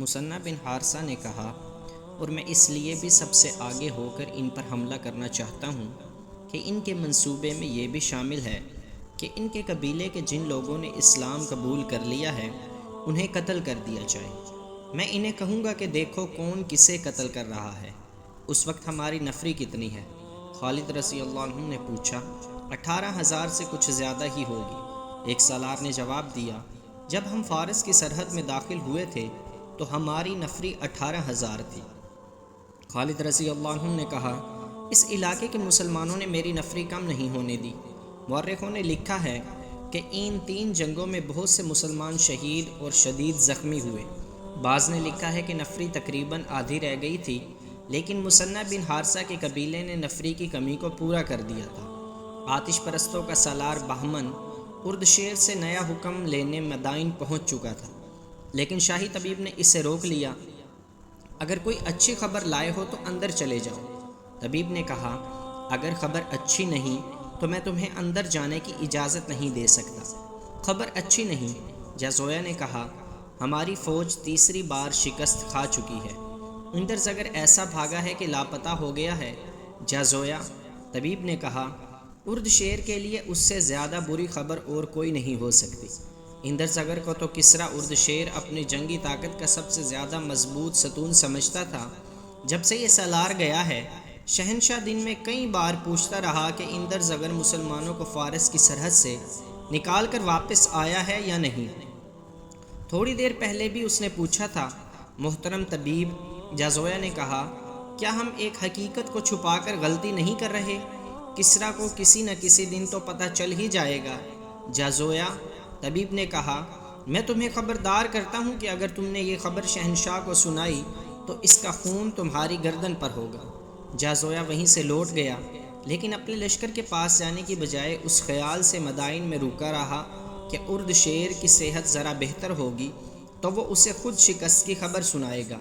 مثنہ بن حارثہ نے کہا، اور میں اس لیے بھی سب سے آگے ہو کر ان پر حملہ کرنا چاہتا ہوں کہ ان کے منصوبے میں یہ بھی شامل ہے کہ ان کے قبیلے کے جن لوگوں نے اسلام قبول کر لیا ہے انہیں قتل کر دیا جائے۔ میں انہیں کہوں گا کہ دیکھو کون کسے قتل کر رہا ہے، اس وقت ہماری نفری کتنی ہے؟ خالد رضی اللہ عنہ نے پوچھا، 18,000 سے کچھ زیادہ ہی ہوگی۔ ایک سالار نے جواب دیا، جب ہم فارس کی سرحد میں داخل ہوئے تھے تو ہماری نفری 18,000 تھی۔ خالد رضی اللہ عنہ نے کہا، اس علاقے کے مسلمانوں نے میری نفری کم نہیں ہونے دی۔ مورخوں نے لکھا ہے کہ ان 3 جنگوں میں بہت سے مسلمان شہید اور شدید زخمی ہوئے۔ بعض نے لکھا ہے کہ نفری تقریباً آدھی رہ گئی تھی، لیکن مثنہ بن حارثہ کے قبیلے نے نفری کی کمی کو پورا کر دیا تھا۔ آتش پرستوں کا سالار بہمن اردشیر سے نیا حکم لینے مدائن پہنچ چکا تھا، لیکن شاہی طبیب نے اسے روک لیا۔ اگر کوئی اچھی خبر لائے ہو تو اندر چلے جاؤ۔ طبیب نے کہا، اگر خبر اچھی نہیں تو میں تمہیں اندر جانے کی اجازت نہیں دے سکتا۔ خبر اچھی نہیں؟ جازویا نے کہا، ہماری فوج تیسری بار شکست کھا چکی ہے۔ اندر زگر ایسا بھاگا ہے کہ لاپتہ ہو گیا ہے۔ جازویا، طبیب نے کہا، ارد شیر کے لیے اس سے زیادہ بری خبر اور کوئی نہیں ہو سکتی۔ اندر زگر کو تو کسریٰ ارد شیر اپنی جنگی طاقت کا سب سے زیادہ مضبوط ستون سمجھتا تھا۔ جب سے یہ سالار گیا ہے، شہنشاہ دن میں کئی بار پوچھتا رہا کہ اندر زگر مسلمانوں کو فارس کی سرحد سے نکال کر واپس آیا ہے یا نہیں۔ تھوڑی دیر پہلے بھی اس نے پوچھا تھا۔ محترم طبیب، جازویا نے کہا، کیا ہم ایک حقیقت کو چھپا کر غلطی نہیں کر رہے؟ کسریٰ کو کسی نہ کسی دن تو پتہ چل ہی جائے گا۔ جازویا، طبیب نے کہا، میں تمہیں خبردار کرتا ہوں کہ اگر تم نے یہ خبر شہنشاہ کو سنائی تو اس کا خون تمہاری گردن پر ہوگا۔ جازویا وہیں سے لوٹ گیا، لیکن اپنے لشکر کے پاس جانے کی بجائے اس خیال سے مدائن میں رکا رہا کہ ارد شیر کی صحت ذرا بہتر ہوگی تو وہ اسے خود شکست کی خبر سنائے گا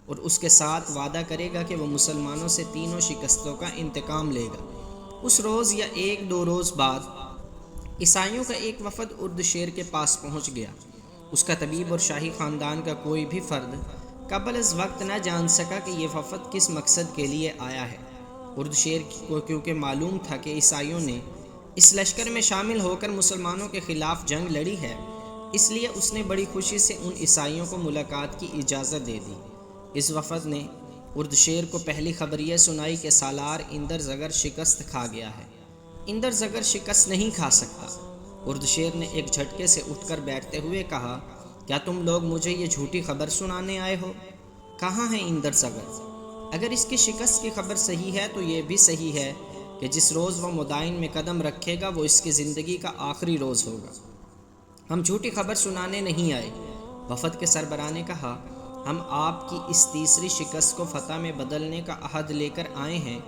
اور اس کے ساتھ وعدہ کرے گا کہ وہ مسلمانوں سے تینوں شکستوں کا انتقام لے گا۔ اس روز یا 1-2 روز بعد عیسائیوں کا ایک وفد ارد شیر کے پاس پہنچ گیا۔ اس کا طبیب اور شاہی خاندان کا کوئی بھی فرد قبل از وقت نہ جان سکا کہ یہ وفد کس مقصد کے لیے آیا ہے۔ ارد شیر کو کیونکہ معلوم تھا کہ عیسائیوں نے اس لشکر میں شامل ہو کر مسلمانوں کے خلاف جنگ لڑی ہے، اس لیے اس نے بڑی خوشی سے ان عیسائیوں کو ملاقات کی اجازت دے دی۔ اس وفد نے ارد شیر کو پہلی خبر یہ سنائی کہ سالار اندر زگر شکست کھا گیا ہے۔ اندر زگر شکست نہیں کھا سکتا۔ ارد شیر نے ایک جھٹکے سے اٹھ کر بیٹھتے ہوئے کہا، کیا تم لوگ مجھے یہ جھوٹی خبر سنانے آئے ہو؟ کہاں ہے اندر زگر؟ اگر اس کی شکست کی خبر صحیح ہے تو یہ بھی صحیح ہے کہ جس روز وہ مدائن میں قدم رکھے گا وہ اس کی زندگی کا آخری روز ہوگا۔ ہم جھوٹی خبر سنانے نہیں آئے۔ وفد کے سربراہ نے کہا، ہم آپ کی اس تیسری شکست کو فتح میں بدلنے کا عہد لے کر آئے ہیں،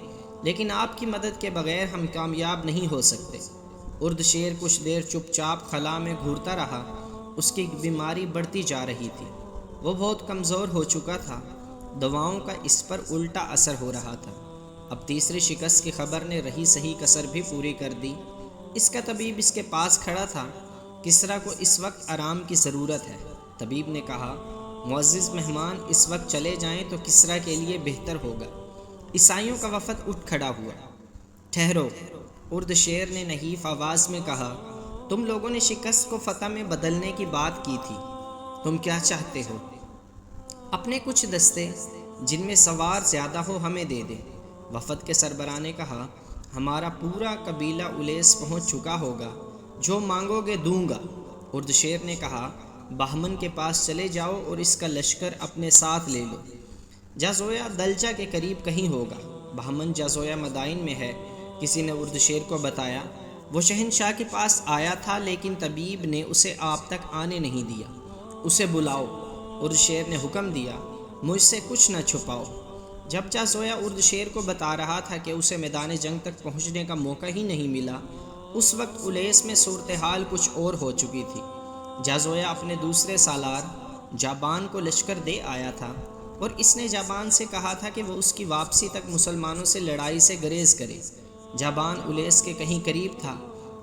لیکن آپ کی مدد کے بغیر ہم کامیاب نہیں ہو سکتے۔ ارد شیر کچھ دیر چپ چاپ خلا میں گھورتا رہا۔ اس کی بیماری بڑھتی جا رہی تھی، وہ بہت کمزور ہو چکا تھا، دواؤں کا اس پر الٹا اثر ہو رہا تھا۔ اب تیسری شکست کی خبر نے رہی صحیح کسر بھی پوری کر دی۔ اس کا طبیب اس کے پاس کھڑا تھا۔ کسریٰ کو اس وقت آرام کی ضرورت ہے۔ طبیب نے کہا، معزز مہمان اس وقت چلے جائیں تو کسریٰ کے لیے بہتر ہوگا۔ عیسائیوں کا وفد اٹھ کھڑا ہوا۔ ٹھہرو، ارد شیر نے نحیف آواز میں کہا، تم لوگوں نے شکست کو فتح میں بدلنے کی بات کی تھی، تم کیا چاہتے ہو؟ اپنے کچھ دستے جن میں سوار زیادہ ہو ہمیں دے دے۔ وفد کے سربراہ نے کہا، ہمارا پورا قبیلہ الیس پہنچ چکا ہوگا، جو مانگو گے دوں گا۔ ارد شیر نے کہا، بہمن کے پاس چلے جاؤ اور اس کا لشکر اپنے ساتھ لے لو۔ جازویا دلجا کے قریب کہیں ہوگا۔ بہمن جازویا مدائن میں ہے، کسی نے ارد شیر کو بتایا۔ وہ شہنشاہ کے پاس آیا تھا، لیکن طبیب نے اسے آپ تک آنے نہیں دیا۔ اسے بلاؤ۔ ارد شیر نے حکم دیا، مجھ سے کچھ نہ چھپاؤ۔ جب جازویا ارد شیر کو بتا رہا تھا کہ اسے میدان جنگ تک پہنچنے کا موقع ہی نہیں ملا، اس وقت الیس میں صورتحال کچھ اور ہو چکی تھی۔ جازویا اپنے دوسرے سالار جابان کو لشکر دے آیا تھا اور اس نے جابان سے کہا تھا کہ وہ اس کی واپسی تک مسلمانوں سے لڑائی سے گریز کرے۔ جابان الیس کے کہیں قریب تھا۔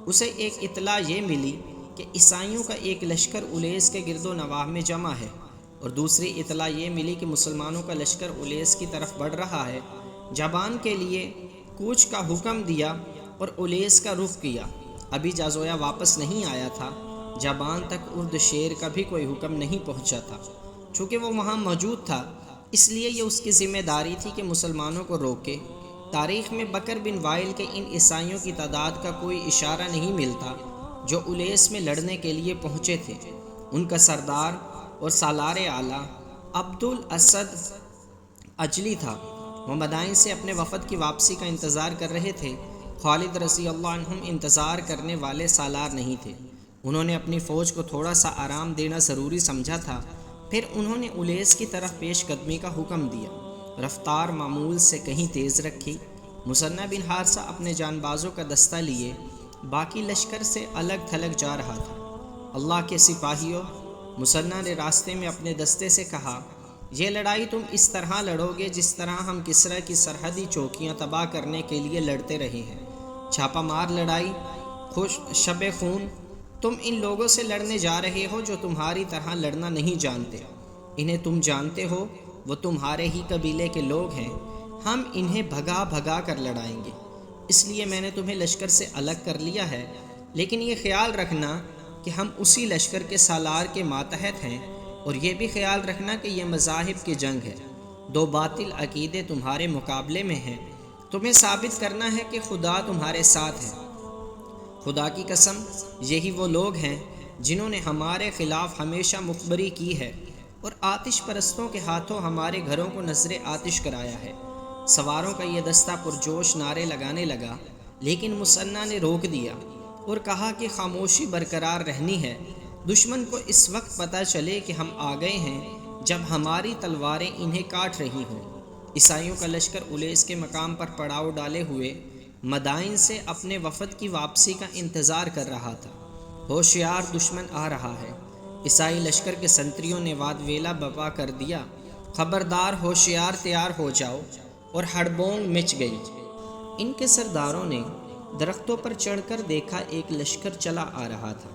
اسے ایک اطلاع یہ ملی کہ عیسائیوں کا ایک لشکر الیس کے گرد و نواح میں جمع ہے اور دوسری اطلاع یہ ملی کہ مسلمانوں کا لشکر الیس کی طرف بڑھ رہا ہے۔ جابان کے لیے کوچ کا حکم دیا اور الیس کا رخ کیا۔ ابھی جازویا واپس نہیں آیا تھا۔ جابان تک ارد شیر کا بھی کوئی حکم نہیں پہنچا تھا۔ چونکہ وہ وہاں موجود تھا اس لیے یہ اس کی ذمہ داری تھی کہ مسلمانوں کو روکے۔ تاریخ میں بکر بن وائل کے ان عیسائیوں کی تعداد کا کوئی اشارہ نہیں ملتا جو الیس میں لڑنے کے لیے پہنچے تھے۔ ان کا سردار اور سالار اعلیٰ عبد الاسد اجلی تھا۔ وہ مدائن سے اپنے وفد کی واپسی کا انتظار کر رہے تھے۔ خالد رضی اللہ عنہم انتظار کرنے والے سالار نہیں تھے۔ انہوں نے اپنی فوج کو تھوڑا سا آرام دینا ضروری سمجھا تھا۔ پھر انہوں نے الیس کی طرف پیش قدمی کا حکم دیا۔ رفتار معمول سے کہیں تیز رکھی۔ مثنہ بن حارثہ اپنے جان بازوں کا دستہ لیے باقی لشکر سے الگ تھلگ جا رہا تھا۔ اللہ کے سپاہیوں، مثنہ نے راستے میں اپنے دستے سے کہا، یہ لڑائی تم اس طرح لڑو گے جس طرح ہم کسریٰ کی سرحدی چوکیاں تباہ کرنے کے لیے لڑتے رہے ہیں۔ چھاپہ مار لڑائی، شب خون۔ تم ان لوگوں سے لڑنے جا رہے ہو جو تمہاری طرح لڑنا نہیں جانتے۔ انہیں تم جانتے ہو، وہ تمہارے ہی قبیلے کے لوگ ہیں۔ ہم انہیں بھگا بھگا کر لڑائیں گے۔ اس لیے میں نے تمہیں لشکر سے الگ کر لیا ہے، لیکن یہ خیال رکھنا کہ ہم اسی لشکر کے سالار کے ماتحت ہیں، اور یہ بھی خیال رکھنا کہ یہ مذاہب کی جنگ ہے۔ دو باطل عقیدے تمہارے مقابلے میں ہیں۔ تمہیں ثابت کرنا ہے کہ خدا تمہارے ساتھ ہے۔ خدا کی قسم، یہی وہ لوگ ہیں جنہوں نے ہمارے خلاف ہمیشہ مخبری کی ہے اور آتش پرستوں کے ہاتھوں ہمارے گھروں کو نذر آتش کرایا ہے۔ سواروں کا یہ دستہ پرجوش نعرے لگانے لگا، لیکن مثنہ نے روک دیا اور کہا کہ خاموشی برقرار رہنی ہے۔ دشمن کو اس وقت پتہ چلے کہ ہم آ گئے ہیں جب ہماری تلواریں انہیں کاٹ رہی ہوں۔ عیسائیوں کا لشکر الیس کے مقام پر پڑاؤ ڈالے ہوئے مدائن سے اپنے وفد کی واپسی کا انتظار کر رہا تھا۔ ہوشیار، دشمن آ رہا ہے۔ عیسائی لشکر کے سنتریوں نے واد ویلا برپا کر دیا۔ خبردار، ہوشیار، تیار ہو جاؤ، اور ہڑبونگ مچ گئی۔ ان کے سرداروں نے درختوں پر چڑھ کر دیکھا ایک لشکر چلا آ رہا تھا۔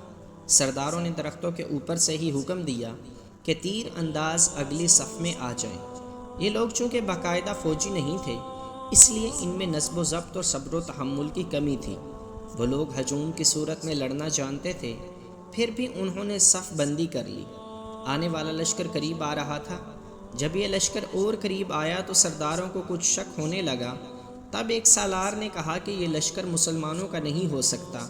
سرداروں نے درختوں کے اوپر سے ہی حکم دیا کہ تیر انداز اگلی صف میں آ جائیں۔ یہ لوگ چونکہ باقاعدہ فوجی نہیں تھے، اس لیے ان میں نصب و ضبط اور صبر و تحمل کی کمی تھی۔ وہ لوگ ہجوم کی صورت میں لڑنا جانتے تھے، پھر بھی انہوں نے صف بندی کر لی۔ آنے والا لشکر قریب آ رہا تھا۔ جب یہ لشکر اور قریب آیا تو سرداروں کو کچھ شک ہونے لگا۔ تب ایک سالار نے کہا کہ یہ لشکر مسلمانوں کا نہیں ہو سکتا،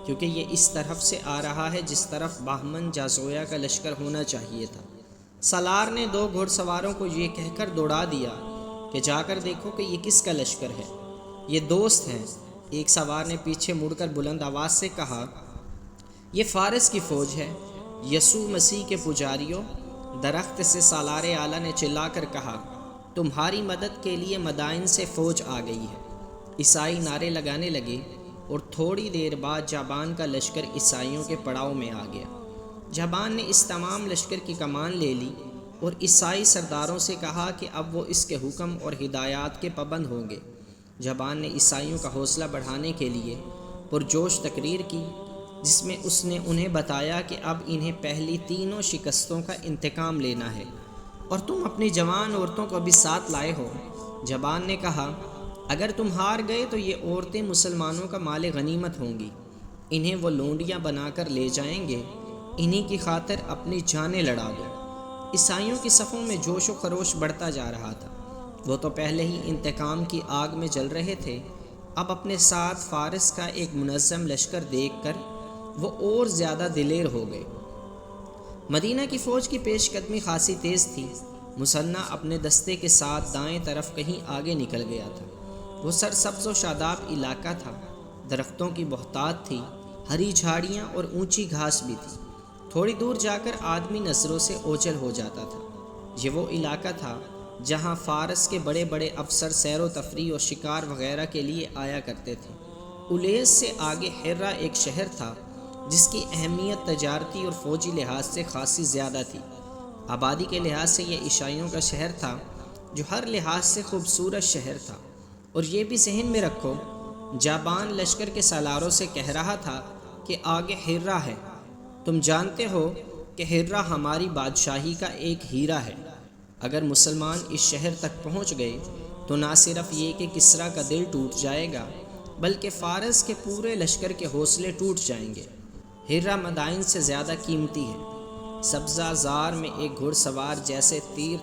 کیونکہ یہ اس طرف سے آ رہا ہے جس طرف بہمن جازویا کا لشکر ہونا چاہیے تھا۔ سالار نے دو گھوڑ سواروں کو یہ کہہ کر دوڑا دیا کہ جا کر دیکھو کہ یہ کس کا لشکر ہے۔ یہ دوست ہیں۔ ایک سوار نے پیچھے مڑ کر بلند آواز سے کہا، یہ فارس کی فوج ہے، یسوع مسیح کے پجاریوں۔ درخت سے سالار اعلیٰ نے چلا کر کہا، تمہاری مدد کے لیے مدائن سے فوج آ گئی ہے۔ عیسائی نعرے لگانے لگے اور تھوڑی دیر بعد جابان کا لشکر عیسائیوں کے پڑاؤ میں آ گیا۔ جابان نے اس تمام لشکر کی کمان لے لی اور عیسائی سرداروں سے کہا کہ اب وہ اس کے حکم اور ہدایات کے پابند ہوں گے۔ جابان نے عیسائیوں کا حوصلہ بڑھانے کے لیے پرجوش تقریر کی، جس میں اس نے انہیں بتایا کہ اب انہیں پہلی تینوں شکستوں کا انتقام لینا ہے، اور تم اپنی جوان عورتوں کو بھی ساتھ لائے ہو۔ جابان نے کہا، اگر تم ہار گئے تو یہ عورتیں مسلمانوں کا مال غنیمت ہوں گی، انہیں وہ لونڈیاں بنا کر لے جائیں گے، انہی کی خاطر اپنی جانیں لڑا دو۔ عیسائیوں کی صفوں میں جوش و خروش بڑھتا جا رہا تھا۔ وہ تو پہلے ہی انتقام کی آگ میں جل رہے تھے، اب اپنے ساتھ فارس کا ایک منظم لشکر دیکھ کر وہ اور زیادہ دلیر ہو گئے۔ مدینہ کی فوج کی پیش قدمی خاصی تیز تھی۔ مثنہ اپنے دستے کے ساتھ دائیں طرف کہیں آگے نکل گیا تھا۔ وہ سرسبز و شاداب علاقہ تھا، درختوں کی بہتات تھی، ہری جھاڑیاں اور اونچی گھاس بھی تھی۔ تھوڑی دور جا کر آدمی نظروں سے اوجھل ہو جاتا تھا۔ یہ وہ علاقہ تھا جہاں فارس کے بڑے بڑے افسر سیر و تفریح اور شکار وغیرہ کے لیے آیا کرتے تھے۔ الیس سے آگے حرہ ایک شہر تھا جس کی اہمیت تجارتی اور فوجی لحاظ سے خاصی زیادہ تھی۔ آبادی کے لحاظ سے یہ عیسائیوں کا شہر تھا، جو ہر لحاظ سے خوبصورت شہر تھا۔ اور یہ بھی ذہن میں رکھو، جابان لشکر کے سالاروں سے کہہ رہا تھا کہ آگے حرہ ہے۔ تم جانتے ہو کہ ہرہ ہماری بادشاہی کا ایک ہیرا ہے۔ اگر مسلمان اس شہر تک پہنچ گئے تو نہ صرف یہ کہ کسریٰ کا دل ٹوٹ جائے گا بلکہ فارس کے پورے لشکر کے حوصلے ٹوٹ جائیں گے۔ ہرہ مدائن سے زیادہ قیمتی ہے۔ سبزہ زار میں ایک گھڑ سوار جیسے تیر